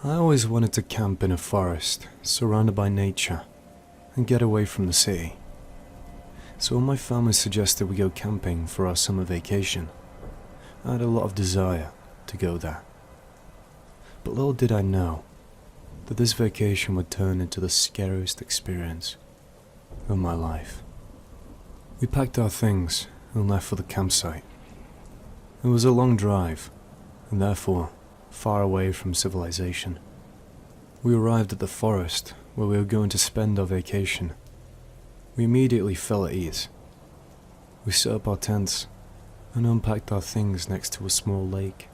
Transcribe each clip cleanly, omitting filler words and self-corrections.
I always wanted to camp in a forest, surrounded by nature, and get away from the city. So when my family suggested we go camping for our summer vacation, I had a lot of desire to go there. But little did I know that this vacation would turn into the scariest experience of my life. We packed our things and left for the campsite. It was a long drive, and therefore far away from civilization. We arrived at the forest where we were going to spend our vacation. We immediately fell at ease. We set up our tents and unpacked our things next to a small lake.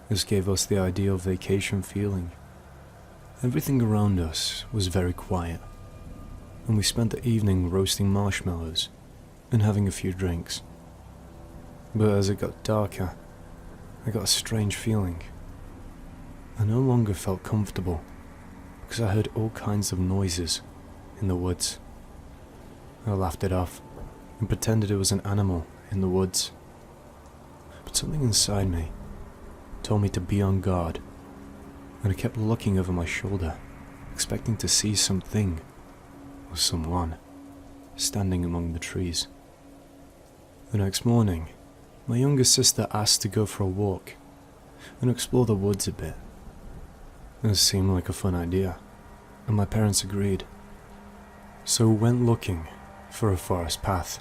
This gave us the ideal vacation feeling. Everything around us was very quiet, and we spent the evening roasting marshmallows and having a few drinks. But as it got darker, I got a strange feeling. I no longer felt comfortable because I heard all kinds of noises in the woods. I laughed it off and pretended it was an animal in the woods. But something inside me told me to be on guard, and I kept looking over my shoulder, expecting to see something or someone standing among the trees. The next morning, my younger sister asked to go for a walk and explore the woods a bit. This seemed like a fun idea, and my parents agreed. So we went looking for a forest path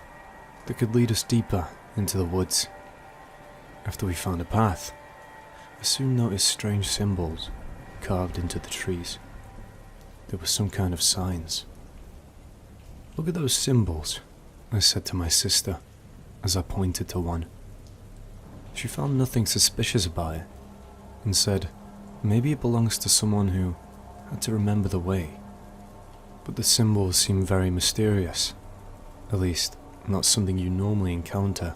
that could lead us deeper into the woods. After we found a path, I soon noticed strange symbols carved into the trees. There were some kind of signs. "Look at those symbols," I said to my sister as I pointed to one. She found nothing suspicious about it and said maybe it belongs to someone who had to remember the way. But the symbols seemed very mysterious, at least not something you normally encounter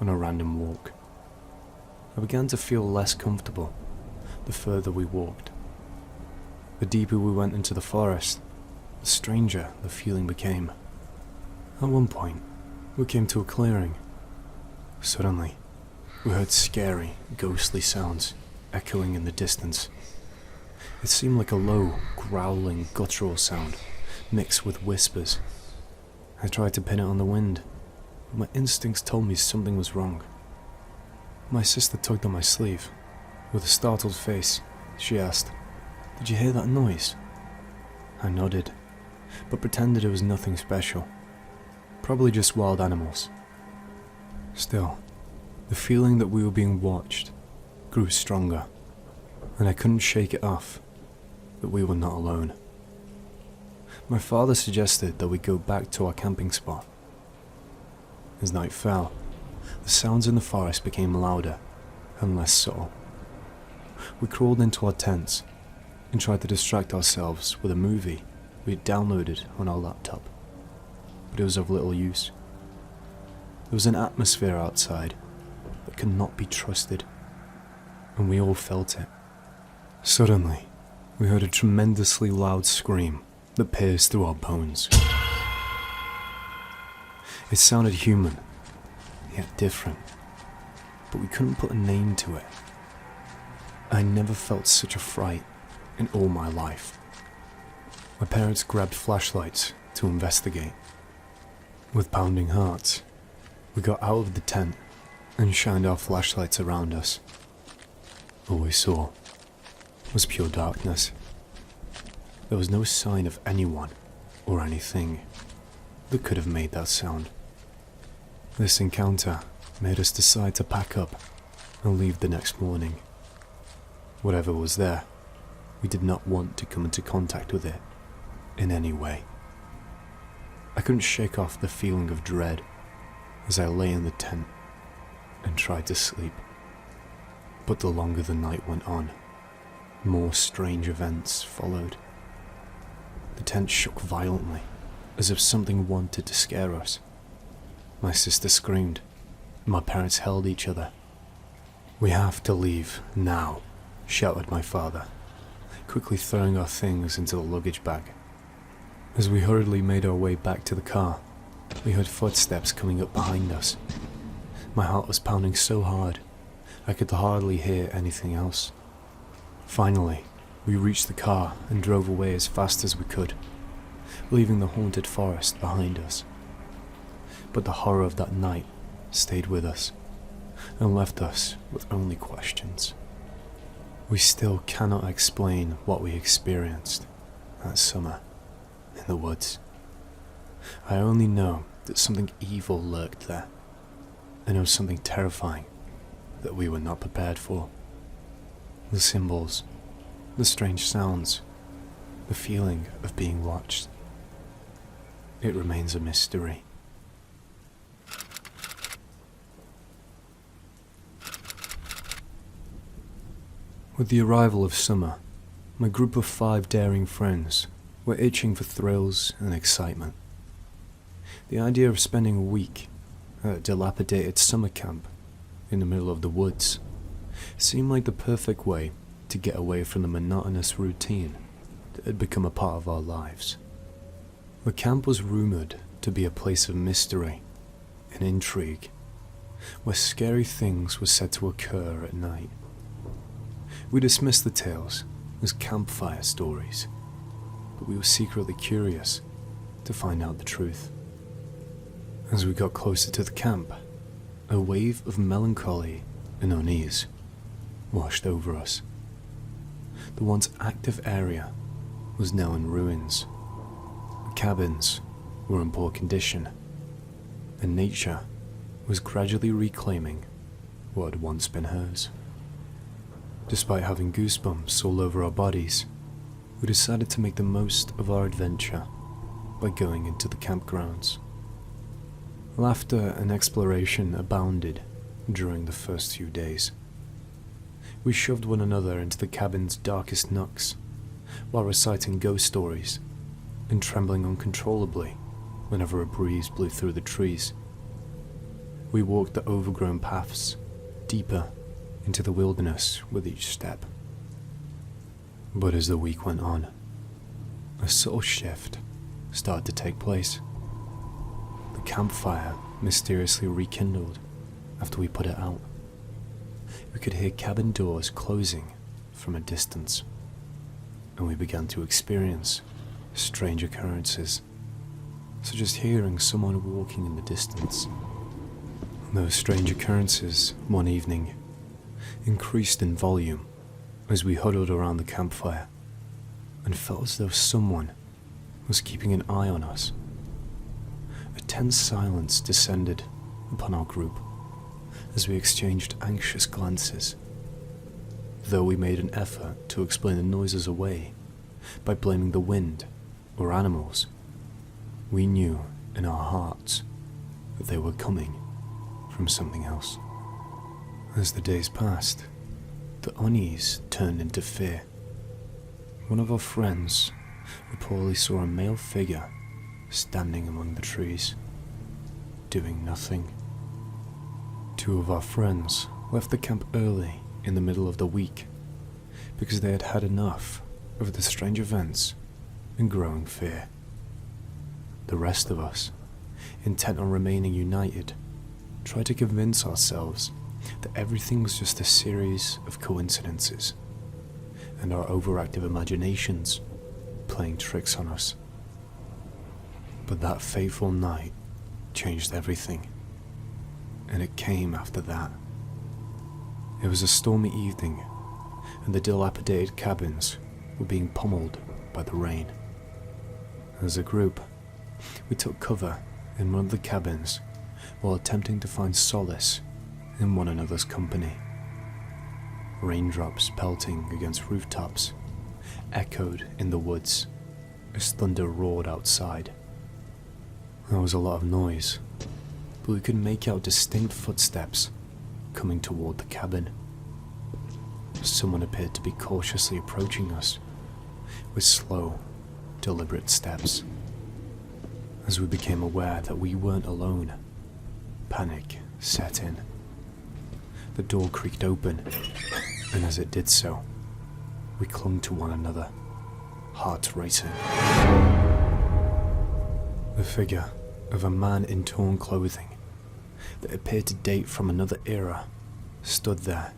on a random walk. I began to feel less comfortable the further we walked. The deeper we went into the forest, the stranger the feeling became. At one point, we came to a clearing. Suddenly, we heard scary, ghostly sounds echoing in the distance. It seemed like a low, growling, guttural sound, mixed with whispers. I tried to pin it on the wind, but my instincts told me something was wrong. My sister tugged on my sleeve. With a startled face, she asked, "Did you hear that noise?" I nodded, but pretended it was nothing special. Probably just wild animals. Still, the feeling that we were being watched grew stronger, and I couldn't shake it off that we were not alone. My father suggested that we go back to our camping spot. As night fell, the sounds in the forest became louder and less subtle. We crawled into our tents and tried to distract ourselves with a movie we had downloaded on our laptop, but it was of little use. There was an atmosphere outside that could not be trusted, and we all felt it. Suddenly, we heard a tremendously loud scream that pierced through our bones. It sounded human, yet different, but we couldn't put a name to it. I never felt such a fright in all my life. My parents grabbed flashlights to investigate. With pounding hearts, we got out of the tent and shined our flashlights around us. All we saw was pure darkness. There was no sign of anyone or anything that could have made that sound. This encounter made us decide to pack up and leave the next morning. Whatever was there, we did not want to come into contact with it in any way. I couldn't shake off the feeling of dread as I lay in the tent and tried to sleep. But the longer the night went on, more strange events followed. The tent shook violently, as if something wanted to scare us. My sister screamed, and my parents held each other. "We have to leave now," shouted my father, quickly throwing our things into the luggage bag. As we hurriedly made our way back to the car, we heard footsteps coming up behind us. My heart was pounding so hard, I could hardly hear anything else. Finally, We reached the car and drove away as fast as we could, leaving the haunted forest behind us. But the horror of that night stayed with us and left us with only questions. We still cannot explain what we experienced that summer in the woods. I only know that something evil lurked there, and it was something terrifying that we were not prepared for. The symbols, the strange sounds, the feeling of being watched. It remains a mystery. With the arrival of summer, my group of 5 daring friends were itching for thrills and excitement. The idea of spending a week at a dilapidated summer camp in the middle of the woods seemed like the perfect way to get away from the monotonous routine that had become a part of our lives. The camp was rumoured to be a place of mystery and intrigue, where scary things were said to occur at night. We dismissed the tales as campfire stories, but we were secretly curious to find out the truth. As we got closer to the camp, a wave of melancholy and unease washed over us. The once active area was now in ruins. The cabins were in poor condition, and nature was gradually reclaiming what had once been hers. Despite having goosebumps all over our bodies, we decided to make the most of our adventure by going into the campgrounds. Laughter and exploration abounded during the first few days. We shoved one another into the cabin's darkest nooks, while reciting ghost stories and trembling uncontrollably whenever a breeze blew through the trees. We walked the overgrown paths deeper into the wilderness with each step. But as the week went on, a subtle shift started to take place. The campfire mysteriously rekindled after we put it out. We could hear cabin doors closing from a distance, and we began to experience strange occurrences, such as hearing someone walking in the distance. Those strange occurrences, one evening, increased in volume as we huddled around the campfire and felt as though someone was keeping an eye on us. A tense silence descended upon our group as we exchanged anxious glances. Though we made an effort to explain the noises away by blaming the wind or animals, we knew in our hearts that they were coming from something else. As the days passed, the unease turned into fear. One of our friends reportedly saw a male figure standing among the trees, doing nothing. 2 of our friends left the camp early in the middle of the week because they had had enough of the strange events and growing fear. The rest of us, intent on remaining united, tried to convince ourselves that everything was just a series of coincidences and our overactive imaginations playing tricks on us. But that fateful night changed everything, and it came after that. It was a stormy evening, and the dilapidated cabins were being pummeled by the rain. As a group, we took cover in one of the cabins while attempting to find solace in one another's company. Raindrops pelting against rooftops echoed in the woods as thunder roared outside. There was a lot of noise, but we could make out distinct footsteps coming toward the cabin. Someone appeared to be cautiously approaching us with slow, deliberate steps. As we became aware that we weren't alone, panic set in. The door creaked open, and as it did so, we clung to one another, hearts racing. The figure of a man in torn clothing that appeared to date from another era stood there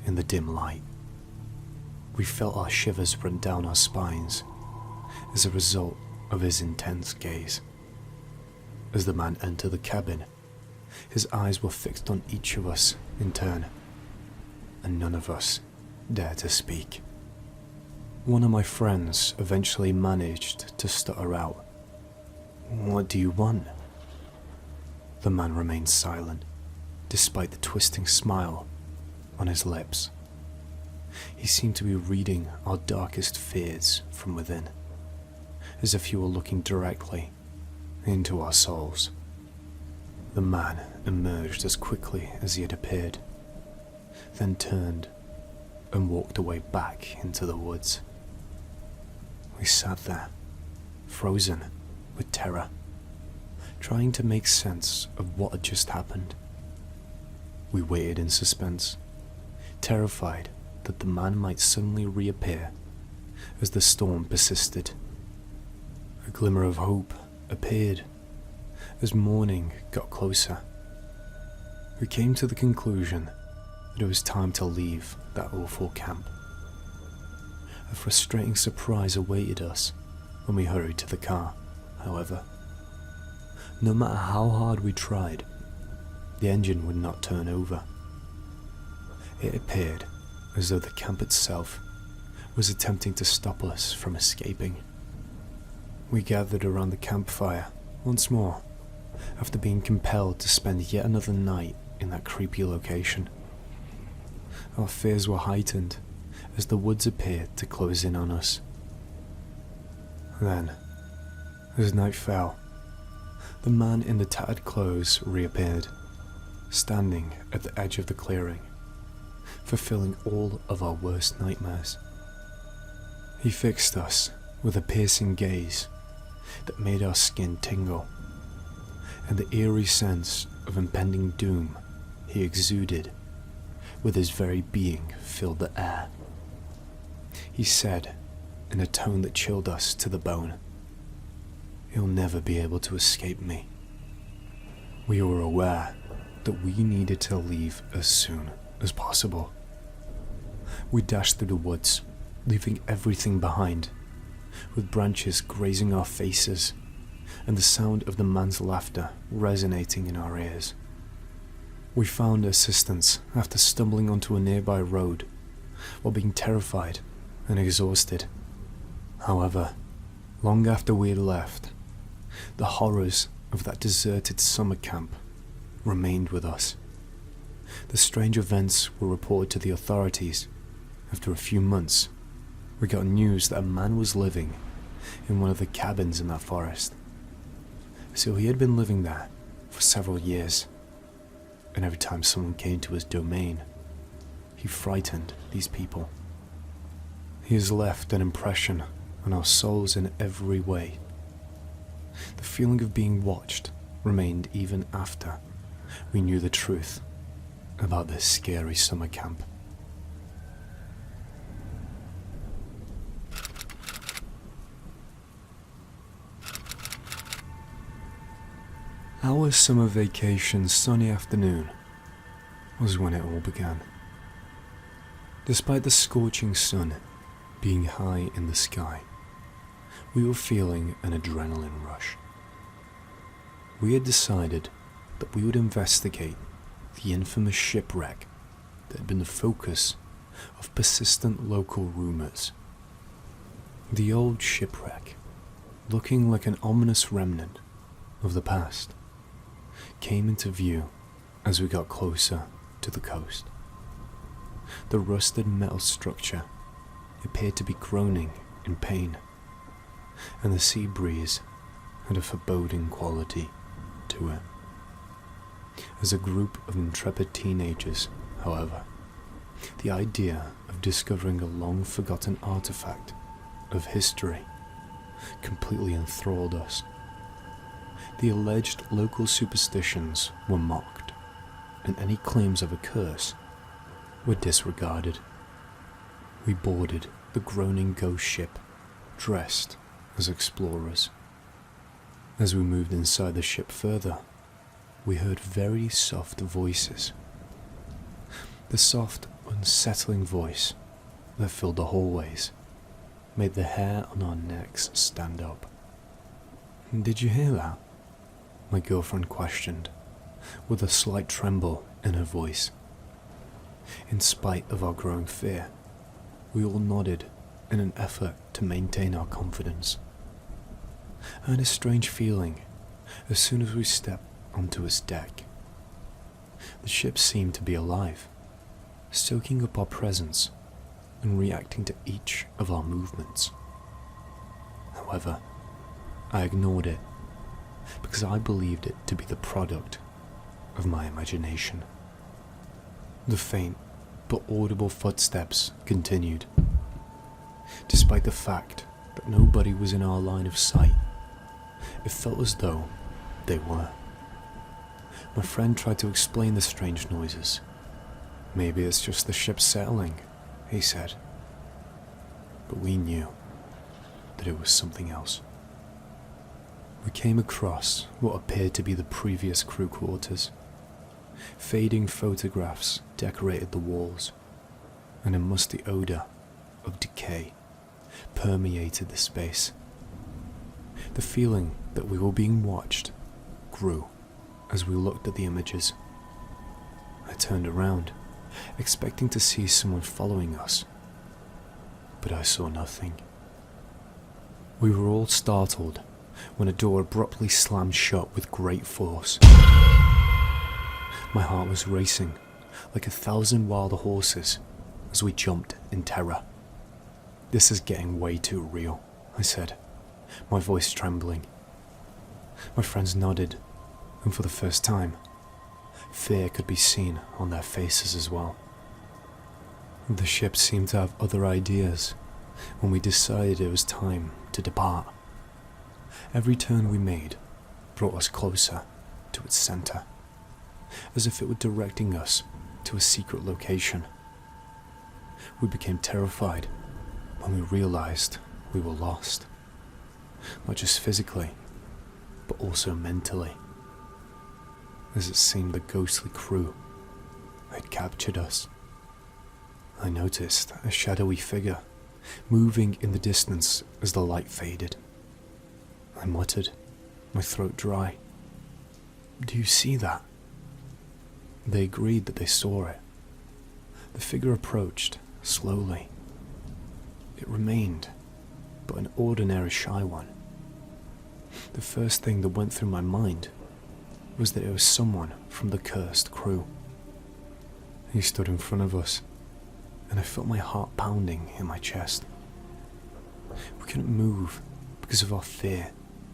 in the dim light. We felt our shivers run down our spines as a result of his intense gaze. As the man entered the cabin, his eyes were fixed on each of us in turn, and none of us dared to speak. One of my friends eventually managed to stutter out, "What do you want?" The man remained silent, despite the twisting smile on his lips. He seemed to be reading our darkest fears from within, as if he were looking directly into our souls. The man emerged as quickly as he had appeared, then turned and walked away back into the woods. We sat there, frozen with terror, trying to make sense of what had just happened. We waited in suspense, terrified that the man might suddenly reappear as the storm persisted. A glimmer of hope appeared as morning got closer. We came to the conclusion that it was time to leave that awful camp. A frustrating surprise awaited us when we hurried to the car, however. No matter how hard we tried, the engine would not turn over. It appeared as though the camp itself was attempting to stop us from escaping. We gathered around the campfire once more, after being compelled to spend yet another night in that creepy location. Our fears were heightened as the woods appeared to close in on us. Then, as night fell, the man in the tattered clothes reappeared, standing at the edge of the clearing, fulfilling all of our worst nightmares. He fixed us with a piercing gaze that made our skin tingle, and the eerie sense of impending doom he exuded with his very being filled the air. He said, in a tone that chilled us to the bone, "You'll never be able to escape me." We were aware that we needed to leave as soon as possible. We dashed through the woods, leaving everything behind, with branches grazing our faces and the sound of the man's laughter resonating in our ears. We found assistance after stumbling onto a nearby road while being terrified and exhausted. However, long after we had left, the horrors of that deserted summer camp remained with us. The strange events were reported to the authorities. After a few months, we got news that a man was living in one of the cabins in that forest. So he had been living there for several years, and every time someone came to his domain, he frightened these people. He has left an impression on our souls in every way. The feeling of being watched remained even after we knew the truth about this scary summer camp. Our summer vacation sunny afternoon was when it all began. Despite the scorching sun being high in the sky, we were feeling an adrenaline rush. We had decided that we would investigate the infamous shipwreck that had been the focus of persistent local rumors. The old shipwreck, looking like an ominous remnant of the past, came into view as we got closer to the coast. The rusted metal structure appeared to be groaning in pain, and the sea breeze had a foreboding quality to it. As a group of intrepid teenagers, however, the idea of discovering a long-forgotten artifact of history completely enthralled us. The alleged local superstitions were mocked, and any claims of a curse were disregarded. We boarded the groaning ghost ship, dressed as explorers. As we moved inside the ship further, we heard very soft voices. The soft, unsettling voice that filled the hallways made the hair on our necks stand up. "Did you hear that?" my girlfriend questioned, with a slight tremble in her voice. In spite of our growing fear, we all nodded in an effort to maintain our confidence. I had a strange feeling as soon as we stepped onto its deck. The ship seemed to be alive, soaking up our presence and reacting to each of our movements. However, I ignored it because I believed it to be the product of my imagination. The faint but audible footsteps continued, despite the fact that nobody was in our line of sight. It felt as though they were. My friend tried to explain the strange noises. "Maybe it's just the ship settling," he said. But we knew that it was something else. We came across what appeared to be the previous crew quarters. Fading photographs decorated the walls, and a musty odor of decay permeated the space. The feeling that we were being watched grew as we looked at the images. I turned around, expecting to see someone following us, but I saw nothing. We were all startled when a door abruptly slammed shut with great force. My heart was racing like 1,000 wild horses as we jumped in terror. "This is getting way too real," I said, my voice trembling. My friends nodded, and for the first time, fear could be seen on their faces as well. The ship seemed to have other ideas when we decided it was time to depart. Every turn we made brought us closer to its center, as if it were directing us to a secret location. We became terrified when we realized we were lost, not just physically, but also mentally, as it seemed the ghostly crew had captured us. I noticed a shadowy figure moving in the distance as the light faded. I muttered, my throat dry. "Do you see that?" They agreed that they saw it. The figure approached slowly. It remained but an ordinary shy one. The first thing that went through my mind was that it was someone from the cursed crew. He stood in front of us, and I felt my heart pounding in my chest. We couldn't move because of our fear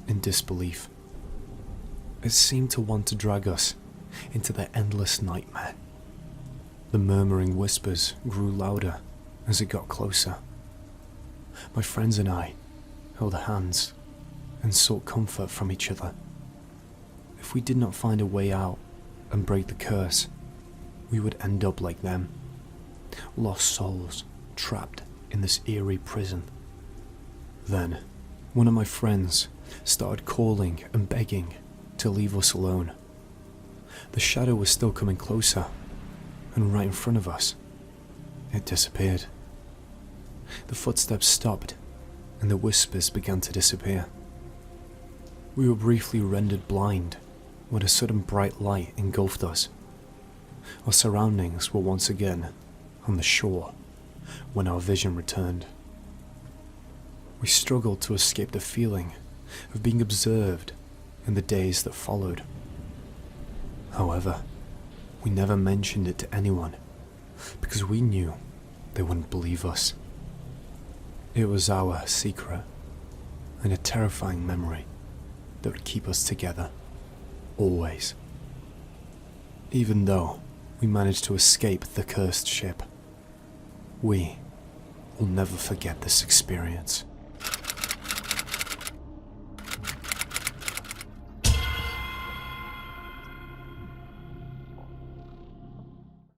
and disbelief. It seemed to want to drag us into their endless nightmare. The murmuring whispers grew louder as it got closer. My friends and I held hands and sought comfort from each other. If we did not find a way out and break the curse, we would end up like them, lost souls trapped in this eerie prison. Then, one of my friends started calling and begging to leave us alone. The shadow was still coming closer, and right in front of us, it disappeared. The footsteps stopped, and the whispers began to disappear. We were briefly rendered blind when a sudden bright light engulfed us. Our surroundings were once again on the shore when our vision returned. We struggled to escape the feeling of being observed in the days that followed. However, we never mentioned it to anyone because we knew they wouldn't believe us. It was our secret and a terrifying memory that would keep us together, always. Even though we managed to escape the cursed ship, we will never forget this experience.